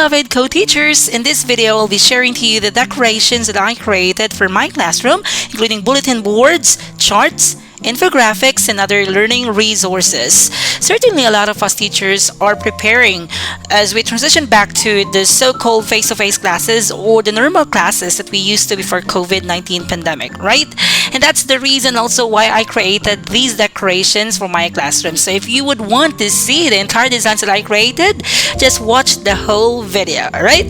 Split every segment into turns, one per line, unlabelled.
beloved co-teachers! In this video, I'll be sharing to you the decorations that I created for my classroom, including bulletin boards, charts, infographics, and other learning resources. Certainly, a lot of us teachers are preparing as we transition back to the so-called face-to-face classes or the normal classes that we used to before COVID-19 pandemic, right? And that's the reason also why I created these decorations for my classroom. So if you would want to see the entire designs that I created, just watch the whole video, alright?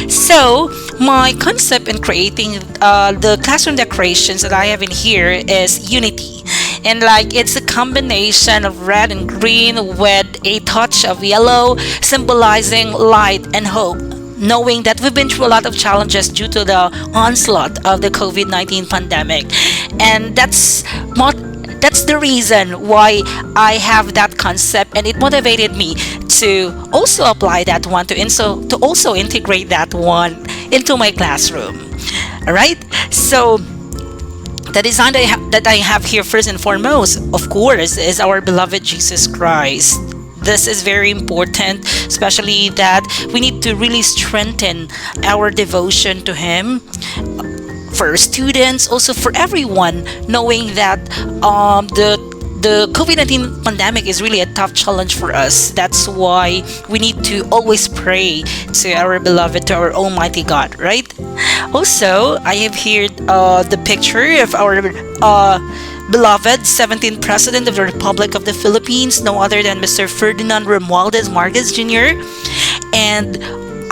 So, my concept in creating the classroom decorations that I have in here is unity. And it's a combination of red and green with a touch of yellow, symbolizing light and hope, knowing that we've been through a lot of challenges due to the onslaught of the COVID-19 pandemic. And that's the reason why I have that concept, and it motivated me to also apply that one to also integrate that one into my classroom. Alright, so the design that I have here, first and foremost, of course, is our beloved Jesus Christ. This is very important, especially that we need to really strengthen our devotion to Him. For our students, also for everyone, knowing that the COVID-19 pandemic is really a tough challenge for us. That's why we need to always pray to our beloved, to our Almighty God, right? Also, I have here the picture of our beloved 17th President of the Republic of the Philippines, no other than Mr. Ferdinand Romualdez Marquez Jr. And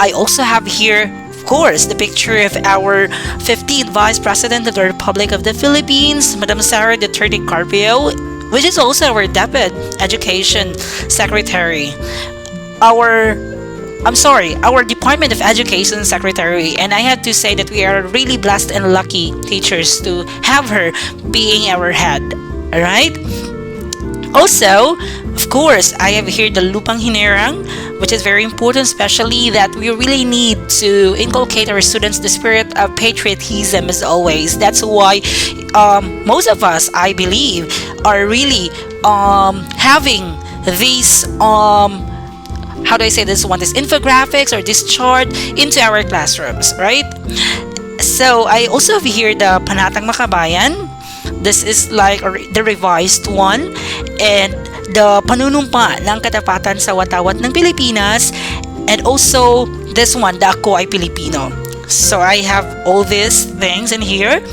I also have here, of course, the picture of our 15th Vice President of the Republic of the Philippines, Madam Sara Duterte Carpio, which is also our Deped Education Secretary. Our Department of Education Secretary, and I have to say that we are really blessed and lucky teachers to have her being our head. Alright? Also, of course, I have here the Lupang Hinirang, which is very important, especially that we really need to inculcate our students the spirit of patriotism as always. That's why most of us, I believe, are really having these how do I say this one, this infographics or this chart into our classrooms, right? So I also have here the Panatang Makabayan. This is the revised one, and the Panunumpa ng Katapatan sa Watawat ng Pilipinas, and also this one, the Ako ay Pilipino. So I have all these things in here,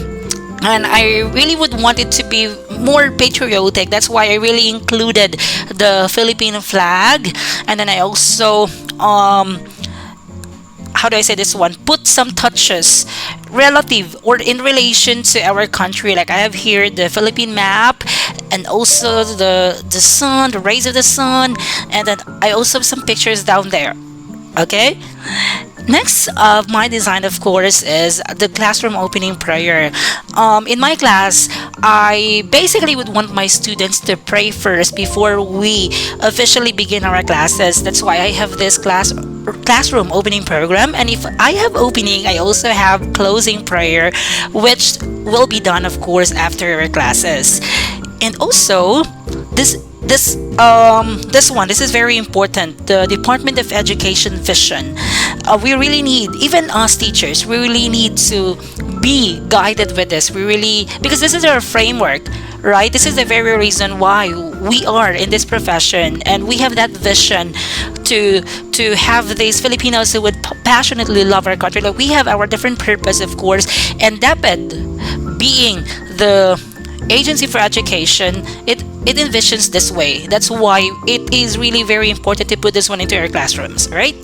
and I really would want it to be more patriotic. That's why I really included the Philippine flag, and then I also how do I say this one, put some touches relative or in relation to our country. Like I have here the Philippine map, and also the sun, the rays of the sun, and then I also have some pictures down there. Okay, next of my design, of course, is the classroom opening prayer. In my class, I basically would want my students to pray first before we officially begin our classes. That's why I have this classroom opening program, and if I have opening, I also have closing prayer, which will be done, of course, after our classes. And also, this is very important, the Department of Education vision. We really need, even us teachers, we really need to be guided with this. Because this is our framework, right? This is the very reason why we are in this profession, and we have that vision to have these Filipinos who would passionately love our country. Like we have our different purpose, of course, and Deped being the agency for education, it envisions this way. That's why it is really very important to put this one into our classrooms, right?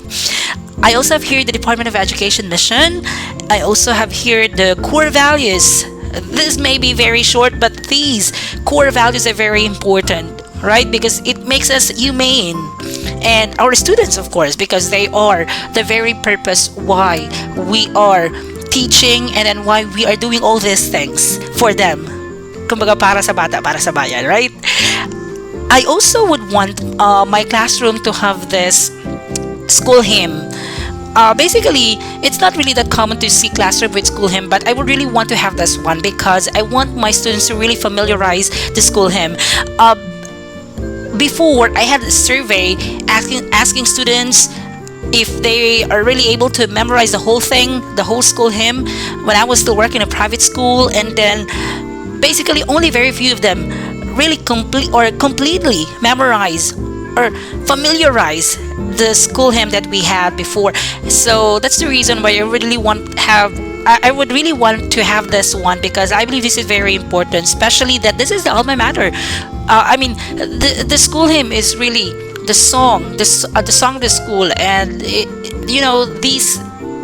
I also have here the Department of Education mission. I also have here the core values. This may be very short, but these core values are very important, right? Because it makes us humane. And our students, of course, because they are the very purpose why we are teaching, and then why we are doing all these things for them. Kumbaga, para sa bata, para sa bayan, right? I also would want my classroom to have this school hymn. Basically, it's not really that common to see classroom with school hymn, but I would really want to have this one because I want my students to really familiarize the school hymn. Before, I had a survey asking students if they are really able to memorize the whole thing, the whole school hymn, when I was still working in a private school, and then basically only very few of them really completely memorize or familiarize the school hymn that we had before. So that's the reason why I would really want to have this one, because I believe this is very important, especially that this is the alma mater. The school hymn is really the song, the song of the school, and these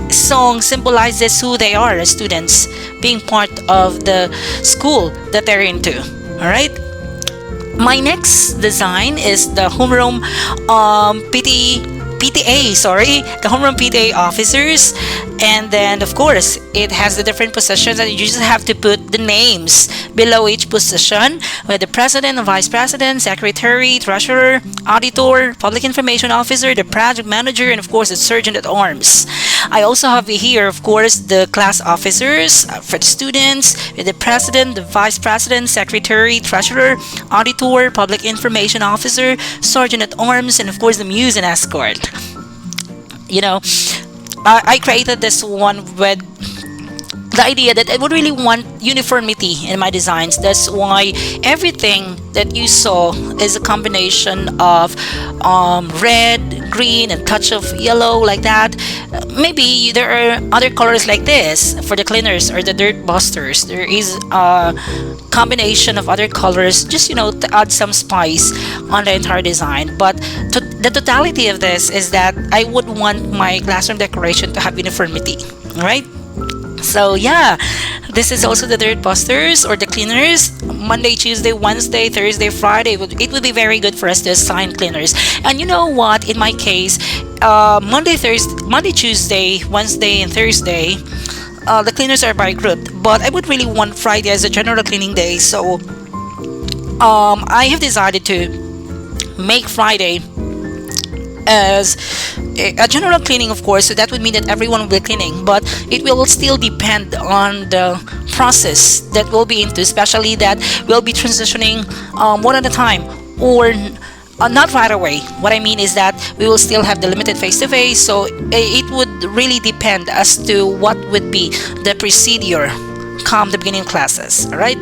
songs symbolizes who they are as students, being part of the school that they're into. All right. My next design is the homeroom the homeroom PTA officers, and then of course it has the different positions, and you just have to put the names below each position, with the president, the vice president, secretary, treasurer, auditor, public information officer, the project manager, and of course the sergeant at arms. I also have here, of course, the class officers for the students, with the president, the vice president, secretary, treasurer, auditor, public information officer, sergeant at arms, and of course the muse and escort. I created this one with the idea that I would really want uniformity in my designs. That's why everything that you saw is a combination of red, green, and touch of yellow, like that. Maybe there are other colors like this for the cleaners or the dirt busters. There is a combination of other colors, just to add some spice on the entire design. But the totality of this is that I would want my classroom decoration to have uniformity. All right. So yeah, this is also the dirt busters or the cleaners. Monday, Tuesday, Wednesday, Thursday, Friday. It would be very good for us to assign cleaners. And you know what? In my case, Monday, Tuesday, Wednesday, and Thursday, the cleaners are by group. But I would really want Friday as a general cleaning day. So I have decided to make Friday as a general cleaning, of course, so that would mean that everyone will be cleaning, but it will still depend on the process that we'll be into, especially that we'll be transitioning one at a time, or not right away. What I mean is that we will still have the limited face-to-face, so it would really depend as to what would be the procedure come the beginning classes. All right.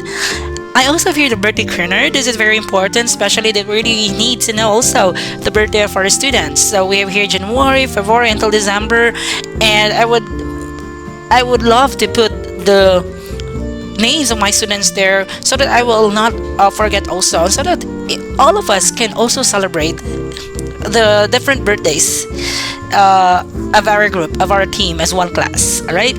I also have here the birthday corner. This is very important, especially that we really need to know also the birthday of our students. So we have here January, February until December, and I would love to put the names of my students there so that I will not forget also, so that all of us can also celebrate the different birthdays of our group, of our team as one class. All right.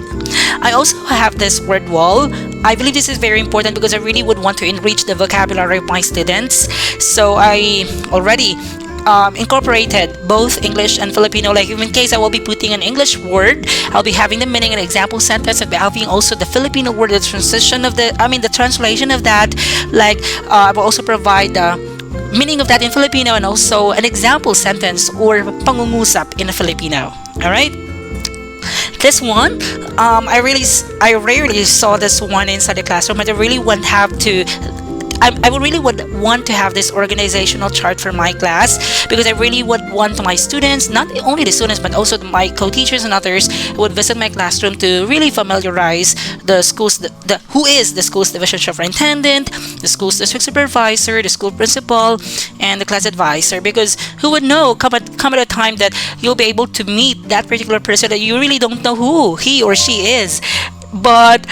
I also have this word wall. I believe this is very important because I really would want to enrich the vocabulary of my students. So I already incorporated both English and Filipino. Like in case I will be putting an English word, I'll be having the meaning and example sentence, and having also the Filipino word, the translation of the translation of that. Like I will also provide the meaning of that in Filipino, and also an example sentence or pangungusap in Filipino. All right. This one, I rarely saw this one inside the classroom, but I really would want to have this organizational chart for my class, because I really would want my students, not only the students, but also my co-teachers and others who would visit my classroom, to really familiarize the schools, who is the school's division superintendent, the school's district supervisor, the school principal, and the class advisor, because who would know come at a time that you'll be able to meet that particular person that you really don't know who he or she is, but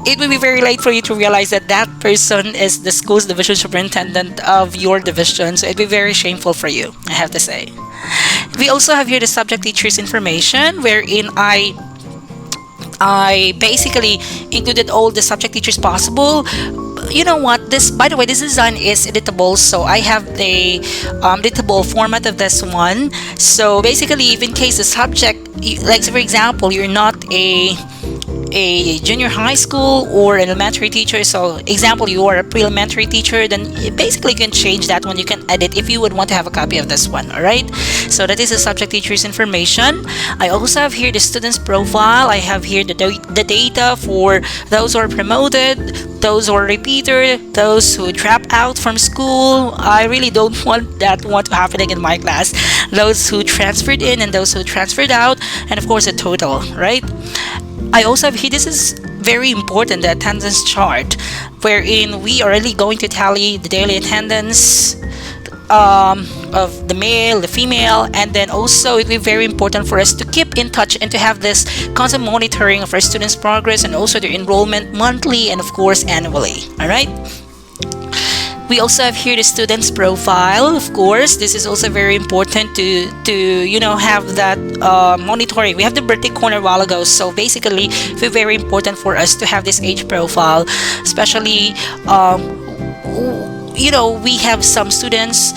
it will be very late for you to realize that that person is the school's division superintendent of your division. So it'd be very shameful for you, I have to say. We also have here the subject teacher's information, wherein I basically included all the subject teachers possible. You know what? By the way, this design is editable, so I have the editable format of this one. So basically, if in case the subject, like for example, you're not a a junior high school or an elementary teacher, so example, you are a pre-elementary teacher, then basically you can change that one. You can edit if you would want to have a copy of this one. All right, so that is the subject teacher's information. I also have here the student's profile. I have here the data for those who are promoted, those who are repeater, those who drop out from school. I really don't want that one to happen in my class. Those who transferred in and those who transferred out, and of course the total, right? I also have here, this is very important, the attendance chart, wherein we are really going to tally the daily attendance of the male, the female, and then also it will be very important for us to keep in touch and to have this constant monitoring of our students' progress and also their enrollment monthly and of course annually. All right. We also have here the student's profile. Of course, this is also very important to have that monitoring. We have the birthday corner a while ago, so basically it's very important for us to have this age profile, especially we have some students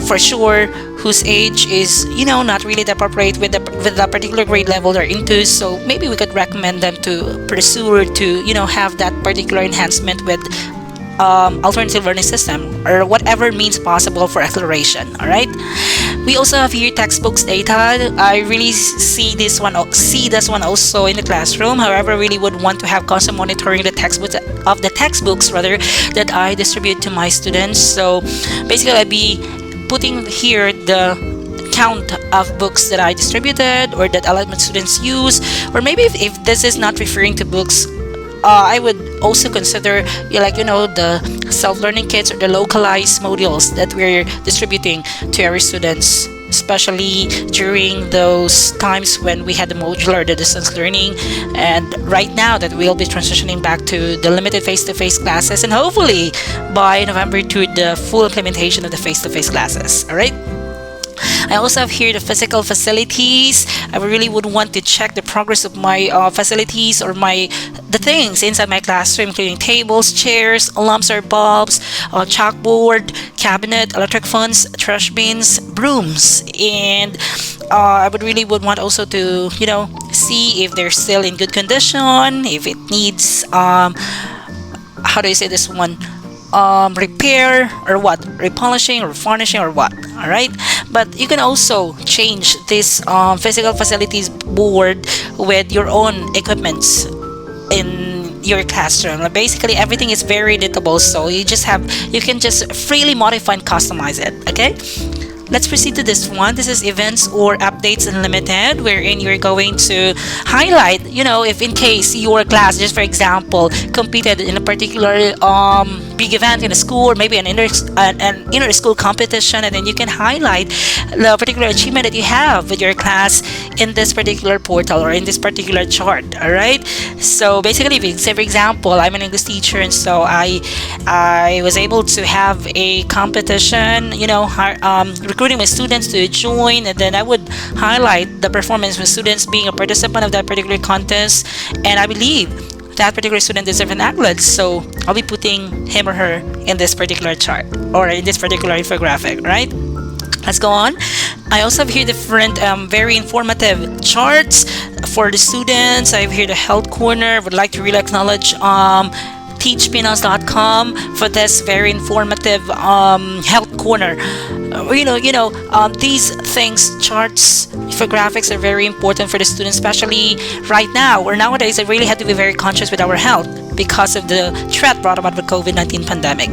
for sure whose age is not really appropriate with the particular grade level they're into, so maybe we could recommend them to pursue or to have that particular enhancement with alternative learning system or whatever means possible for acceleration. All right, we also have here textbooks data. I really see this one also in the classroom. However, I really would want to have constant monitoring the textbooks rather that I distribute to my students. So basically I'd be putting here the count of books that I distributed or that allotment students use, or maybe if this is not referring to books, I would also consider the self-learning kits or the localized modules that we're distributing to our students, especially during those times when we had the modular, the distance learning, and right now that we'll be transitioning back to the limited face-to-face classes, and hopefully by November to the full implementation of the face-to-face classes. All right. I also have here the physical facilities. I really would want to check the progress of my facilities or the things inside my classroom, including tables, chairs, lamps or bulbs, chalkboard, cabinet, electric fans, trash bins, brooms, and I would want also to see if they're still in good condition, if it needs how do you say this one, repair or what, repolishing or varnishing or what. All right, but you can also change this physical facilities board with your own equipments in your classroom. Basically everything is very editable, so you can just freely modify and customize it. Okay, let's proceed to this one. This is events or updates unlimited, wherein you're going to highlight, if in case your class, just for example, competed in a particular big event in a school, or maybe an inter-school competition, and then you can highlight the particular achievement that you have with your class in this particular portal or in this particular chart. All right, so basically, say for example, I'm an English teacher, and so I was able to have a competition, recruiting my students to join, and then I would highlight the performance of students being a participant of that particular contest, and I believe that particular student deserves an accolade, so I'll be putting him or her in this particular chart or in this particular infographic. Right, let's go on. I also have here different very informative charts for the students. I have here the health corner. I would like to really acknowledge teachpinas.com for this very informative health corner. These things, charts, infographics are very important for the students, especially right now or nowadays. I really have to be very conscious with our health because of the threat brought about by the COVID-19 pandemic.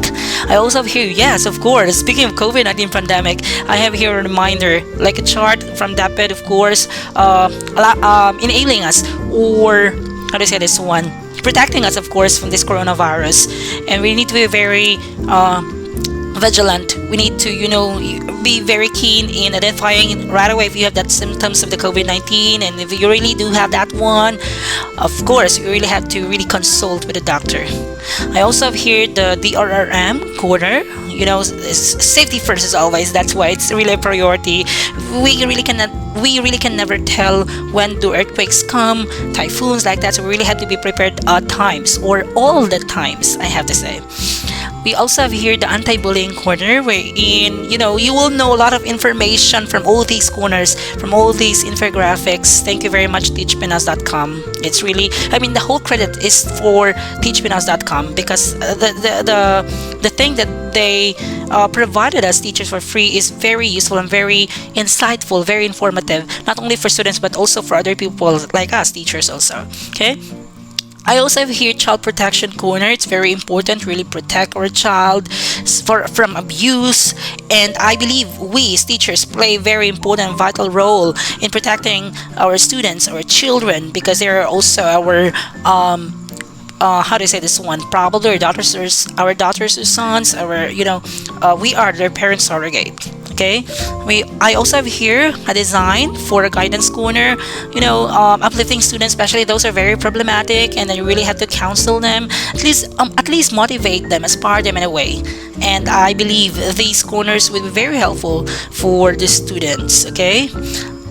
I also have here, yes, of course, speaking of COVID-19 pandemic, I have here a reminder, like a chart from Deped, of course, enabling us, or how do I say this one, protecting us, of course, from this coronavirus. And we need to be very vigilant. We need to be very keen in identifying right away if you have that symptoms of the COVID-19, and if you really do have that one, of course you really have to really consult with a doctor. I also have here the DRRM corner. Safety first as always. That's why it's really a priority. We really can never tell when do earthquakes come, typhoons like that, so we really have to be prepared at times, or all the times, I have to say. We also have here the anti-bullying corner, wherein you will know a lot of information from all these corners, from all these infographics. Thank you very much, teachpinas.com. It's really, I mean, the whole credit is for teachpinas.com, because the thing that they provided us teachers for free is very useful and very insightful, very informative, not only for students but also for other people like us teachers also. Okay. I also have here child protection corner. It's very important, really protect our child from abuse, and I believe we as teachers play a very important and vital role in protecting our students, our children, because they are also our how do I say this one? Probably our daughters or sons, we are their parents surrogate. Okay, I also have here a design for a guidance corner. Uplifting students, especially those who are very problematic, and I really have to counsel them, at least motivate them, inspire them in a way. And I believe these corners will be very helpful for the students. Okay,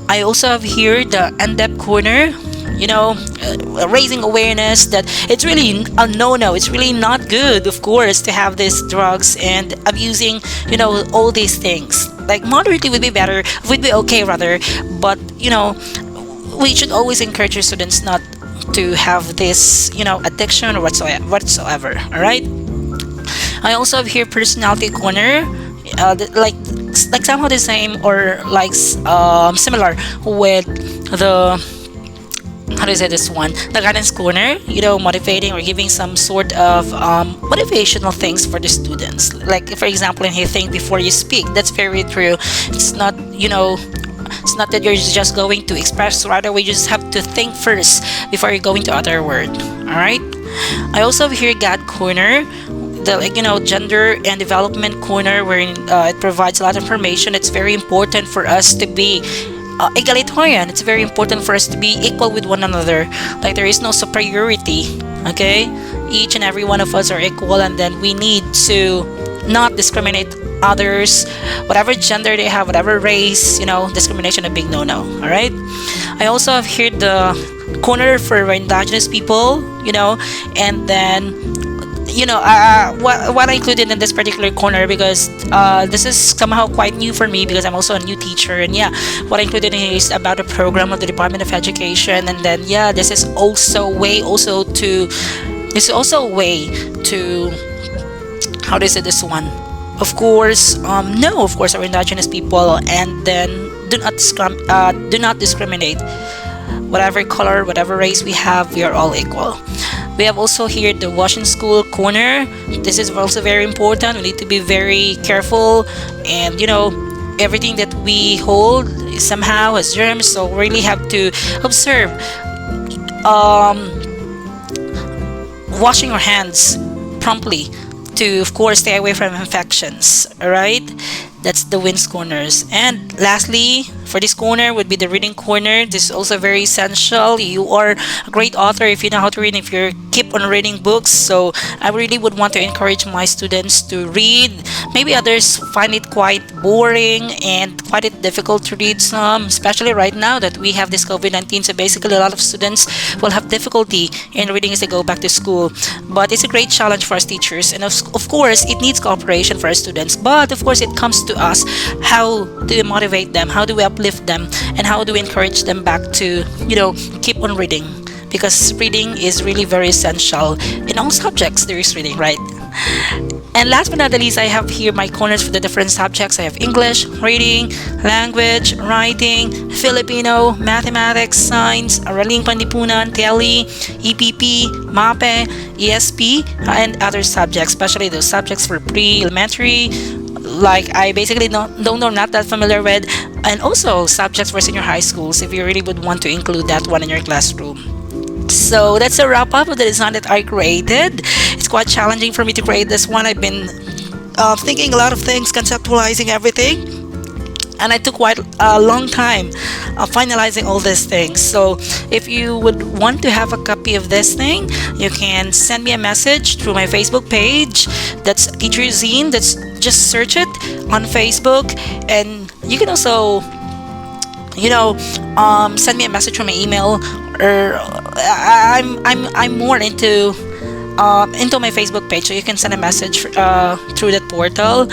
I also have here the NDEP corner. Raising awareness that it's really a no-no. It's really not good, of course, to have these drugs and abusing, all these things. Like moderately would be better, would be okay rather, but we should always encourage our students not to have this, addiction or whatsoever. All right. I also have here personality corner. Like somehow the same or like similar with the, how do I say this one? The guidance corner, motivating or giving some sort of motivational things for the students. Like, for example, in here, think before you speak. That's very true. It's not, it's not that you're just going to express right away. You just have to think first before you're going to utter a word. All right. I also have here GAD corner. The gender and development corner, wherein it provides a lot of information. It's very important for us to be egalitarian. It's very important for us to be equal with one another. Like, there is no superiority. Okay, each and every one of us are equal, and then we need to not discriminate others, whatever gender they have, whatever race. Discrimination a big no-no. All right. I also have here the corner for indigenous people. And then what I included in this particular corner, because this is somehow quite new for me, because I'm also a new teacher, and what I included in here is about the program of the Department of Education. And then this is also a way to how do I say this one? Of course, our indigenous people, and then do not discriminate. Whatever color, whatever race we have, we are all equal. We have also here the washing school corner. This is also very important. We need to be very careful, and everything that we hold somehow has germs, so we really have to observe washing our hands promptly to, of course, stay away from infections. All right. That's the wins corners. And lastly, for this corner would be the reading corner. This is also very essential. You are a great author if you know how to read, if you keep on reading books. So I really would want to encourage my students to read. Maybe others find it quite boring and quite difficult to read some, especially right now that we have this COVID-19. So basically a lot of students will have difficulty in reading as they go back to school. But it's a great challenge for us teachers. And of course, it needs cooperation for our students. But of course, it comes to us. How do we motivate them? How do we uplift them? And how do we encourage them back to, keep on reading? Because reading is really very essential. In all subjects, there is reading, right? And last but not the least, I have here my corners for the different subjects. I have English, reading, language, writing, Filipino, mathematics, science, Araling Panlipunan, TLE, EPP, MAPE, ESP, and other subjects, especially those subjects for pre-elementary, like I basically don't know, not that familiar with, and also subjects for senior high schools if you really would want to include that one in your classroom. So that's a wrap up of the design that I created. It's quite challenging for me to create this one. I've been thinking a lot of things, conceptualizing everything, and I took quite a long time finalizing all these things. So if you would want to have a copy of this thing, you can send me a message through my Facebook page. That's Teacher Zine. That's just search it on Facebook, and you can also send me a message from my email, or I'm more into into my Facebook page, so you can send a message through that portal.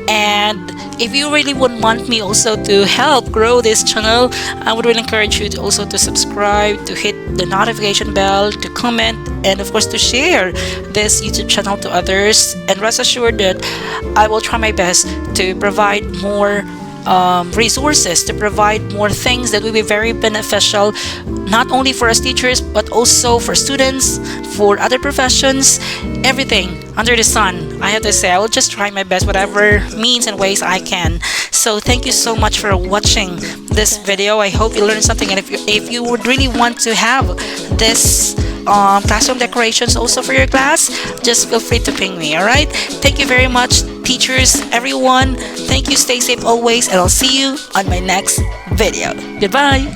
And if you really would want me also to help grow this channel, I would really encourage you to also to subscribe, to hit the notification bell, to comment, and of course to share this YouTube channel to others. And rest assured that I will try my best to provide more resources, to provide more things that will be very beneficial, not only for us teachers but also for students, for other professions, everything under the sun. I have to say, I will just try my best, whatever means and ways I can. So thank you so much for watching this video. I hope you learned something, and if you would really want to have this classroom decorations also for your class, just feel free to ping me. All right, thank you very much, teachers, everyone. Thank you, stay safe always, and I'll see you on my next video. Goodbye.